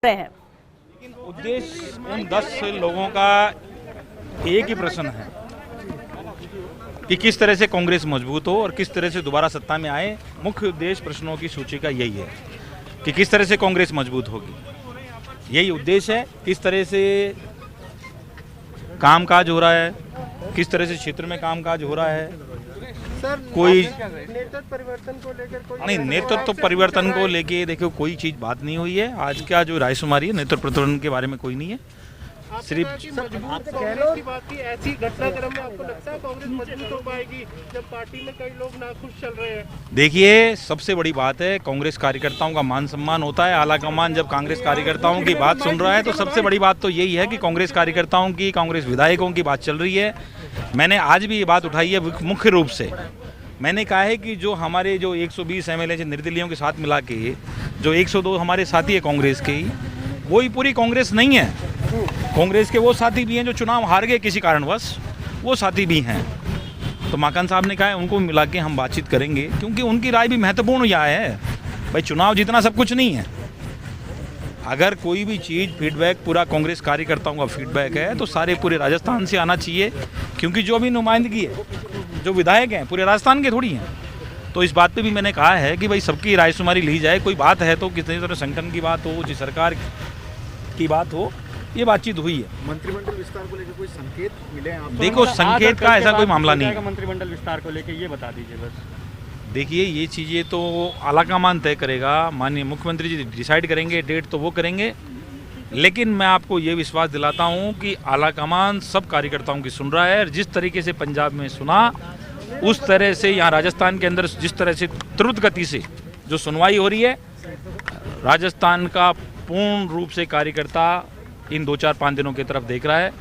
हैं। उद्देश्य उन 10 लोगों का एक ही प्रश्न है कि किस तरह से कांग्रेस मजबूत हो और किस तरह से दोबारा सत्ता में आए। मुख्य उद्देश्य प्रश्नों की सूची का यही है कि किस तरह से कांग्रेस मजबूत होगी, यही उद्देश्य है। किस तरह से कामकाज हो रहा है, किस तरह से क्षेत्र में कामकाज हो रहा है। कोई नेतृत्व परिवर्तन को लेकर नहीं, नेतृत्व परिवर्तन को लेके देखो कोई चीज बात नहीं हुई है। आज का जो रायशुमारी है नेतृत्व परिवर्तन के बारे में कोई नहीं है। सिर्फ कांग्रेस की बात की ऐसी घटनाक्रम में आपको लगता है कांग्रेस मजबूत हो पाएगी जब पार्टी में कई लोग नाखुश चल रहे हैं? देखिए, सबसे बड़ी बात है कांग्रेस कार्यकर्ताओं का मान सम्मान होता है। आला कमान जब कांग्रेस कार्यकर्ताओं की बात सुन रहा है तो सबसे बड़ी बात तो यही है कि कांग्रेस कार्यकर्ताओं की, कांग्रेस विधायकों की बात चल रही है। मैंने आज भी ये बात उठाई है मुख्य रूप से। मैंने कहा है कि जो हमारे जो 120 एमएलए निर्दलीयों के साथ मिला के जो 102 हमारे साथी है कांग्रेस के, वही पूरी कांग्रेस नहीं है। कांग्रेस के वो साथी भी हैं जो चुनाव हार गए किसी कारणवश, वो साथी भी हैं। तो माकन साहब ने कहा है उनको मिला के हम बातचीत करेंगे, क्योंकि उनकी राय भी महत्वपूर्ण यहाँ है। भाई, चुनाव जीतना सब कुछ नहीं है। अगर कोई भी चीज़ फीडबैक पूरा कांग्रेस कार्यकर्ताओं का फीडबैक है तो सारे पूरे राजस्थान से आना चाहिए, क्योंकि जो भी नुमाइंदगी है, जो विधायक हैं पूरे राजस्थान के थोड़ी हैं। तो इस बात पे भी मैंने कहा है कि भाई सबकी रायशुमारी ली जाए। कोई बात है तो किसी तरह संगठन की बात हो, जिस सरकार की बात हो, ये बातचीत हुई है। मंत्रिमंडल विस्तार को लेकर कोई संकेत मिले हैं आपको? देखो, संकेत का ऐसा कोई मामला नहीं है। मंत्रिमंडल विस्तार को लेकर ये बता दीजिए बस। देखिए, ये चीज़ें तो आलाकमान तय करेगा, माननीय मुख्यमंत्री जी डिसाइड करेंगे, डेट तो वो करेंगे। लेकिन मैं आपको ये विश्वास दिलाता हूँ कि आलाकमान सब कार्यकर्ताओं की सुन रहा है। और जिस तरीके से पंजाब में सुना, उस तरह से यहाँ राजस्थान के अंदर जिस तरह से त्वरित गति से जो सुनवाई हो रही है, राजस्थान का पूर्ण रूप से कार्यकर्ता इन 2-4-5 दिनों की तरफ देख रहा है।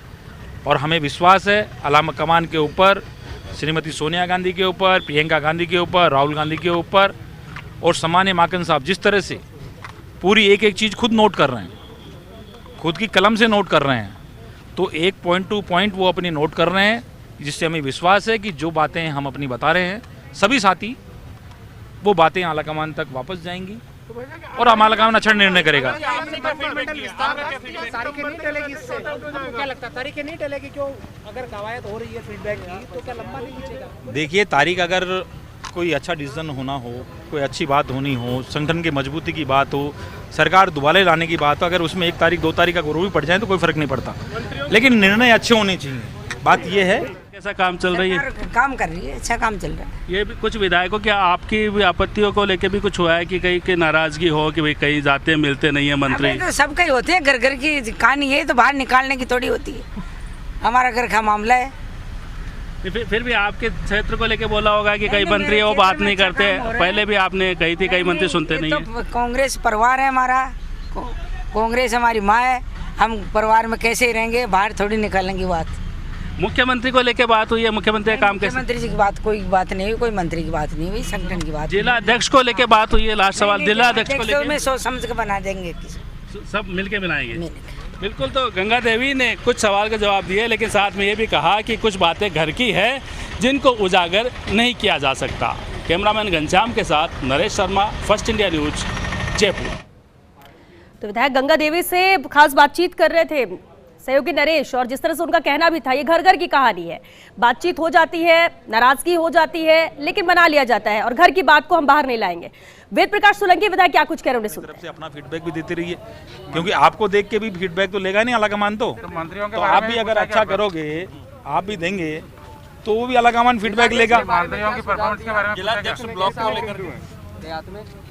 और हमें विश्वास है आलाकमान के ऊपर, श्रीमती सोनिया गांधी के ऊपर, प्रियंका गांधी के ऊपर, राहुल गांधी के ऊपर, और सामान्य माकन साहब जिस तरह से पूरी एक एक चीज़ खुद नोट कर रहे हैं, खुद की कलम से नोट कर रहे हैं, तो एक पॉइंट टू पॉइंट वो अपनी नोट कर रहे हैं, जिससे हमें विश्वास है कि जो बातें हम अपनी बता रहे हैं सभी साथी, वो बातें आलाकमान तक वापस जाएंगी और आलाकमान अच्छा निर्णय करेगा। देखिए, तारीख अगर कोई अच्छा डिसीजन होना हो, कोई अच्छी बात होनी हो, संगठन की मजबूती की बात हो, सरकार दोबारा लाने की बात हो, अगर उसमें 1 तारीख 2 तारीख का गोरू भी पड़ जाए तो कोई फर्क नहीं पड़ता। लेकिन निर्णय अच्छे होने चाहिए। बात यह है कैसा काम चल रही है? काम कर रही है, अच्छा काम चल रहा है। ये भी कुछ विधायकों के आपकी भी आपत्तियों को लेके भी कुछ हुआ है कि कहीं की नाराजगी हो कि भाई कहीं जाते मिलते नहीं है मंत्री? तो सब कहीं होते हैं, घर घर की कहानी है, तो बाहर निकालने की थोड़ी होती है। हमारा घर का मामला है। फिर भी आपके क्षेत्र को लेके बोला होगा कि कई मंत्री वो बात नहीं करते। पहले भी आपने कही थी कई मंत्री सुनते नहीं है। कांग्रेस परिवार है हमारा, कांग्रेस हमारी माँ है। हम परिवार में कैसे ही रहेंगे, बाहर थोड़ी निकालेंगे बात। मुख्यमंत्री को लेके बात हुई है, मुख्यमंत्री का काम कैसे? मुख्यमंत्री जी की बात कोई बात नहीं हुई, कोई मंत्री की बात नहीं हुई, संगठन की बात। जिला अध्यक्ष को लेके बात हुई है। लास्ट सवाल, जिला अध्यक्ष को लेके में सोच समझ के बना देंगे, सब मिलके बनाएंगे। बिल्कुल। तो गंगा देवी ने कुछ सवाल का जवाब दिए, लेकिन साथ में ये भी कहा कि कुछ बातें घर की है जिनको उजागर नहीं किया जा सकता। कैमरामैन घनश्याम के साथ Naresh Sharma, first India news, Jaipur. तो विधायक गंगा देवी से खास बातचीत कर रहे थे सहयोगी नरेश, और जिस तरह से उनका कहना भी था, ये घर घर की कहानी है। बातचीत हो जाती है, नाराजगी हो जाती है, लेकिन मना लिया जाता है, और घर की बात को हम बाहर नहीं लाएंगे। वेद प्रकाश सोलंकी विधायक क्या कुछ कह रहे हैं, तरफ से अपना फीडबैक भी देते रहिए, क्योंकि आपको देख के भी फीडबैक तो लेगा नहीं आलाकमान। तो मंत्रियों के आप भी अगर अच्छा करोगे, आप भी देंगे, तो वो भी आलाकमान फीडबैक लेगा। मंत्रियों की परफॉर्मेंस के बारे में जिलाध्यक्ष ब्लॉक को लेकर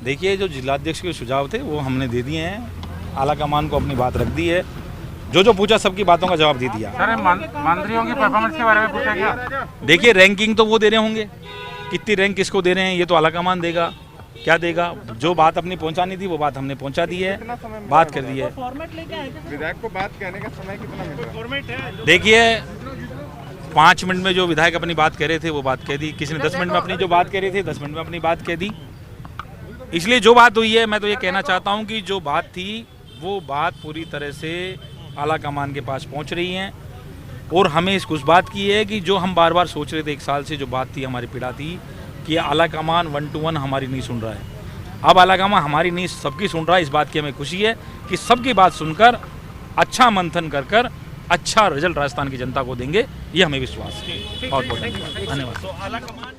देखिए, जो जिलाध्यक्ष के सुझाव थे वो हमने दे दिए हैं। आलाकमान को अपनी बात रख दी है, जो पूछा सबकी बातों का जवाब दे दिया। सर, मंत्रियों की परफॉर्मेंस के बारे में पूछा गया। देखिए, रैंकिंग तो वो दे रहे होंगे, कितनी रैंक किसको दे रहे हैं ये तो आलाकमान देगा। क्या देगा, जो बात अपनी पहुंचानी थी वो बात हमने पहुंचा दी है, बात कर दी है। विधायक को बात कहने का समय कितना मिल रहा है? देखिए, 5 मिनट में जो विधायक अपनी बात कह रहे थे वो बात कह दी। किसी ने 10 मिनट में अपनी जो बात कह रहे थे 10 मिनट में अपनी बात कह दी। इसलिए जो बात हुई है, मैं तो ये कहना चाहता हूँ कि जो बात थी वो बात पूरी तरह से आलाकमान के पास पहुंच रही हैं। और हमें इस बात की है कि जो हम बार बार सोच रहे थे 1 साल से, जो बात थी, हमारी पीड़ा थी कि आलाकमान 1 to 1 हमारी नहीं सुन रहा है। अब आलाकमान हमारी नहीं सबकी सुन रहा है, इस बात की हमें खुशी है। कि सबकी बात सुनकर अच्छा मंथन कर कर अच्छा रिजल्ट राजस्थान की जनता को देंगे, ये हमें विश्वास है। बहुत बहुत धन्यवाद।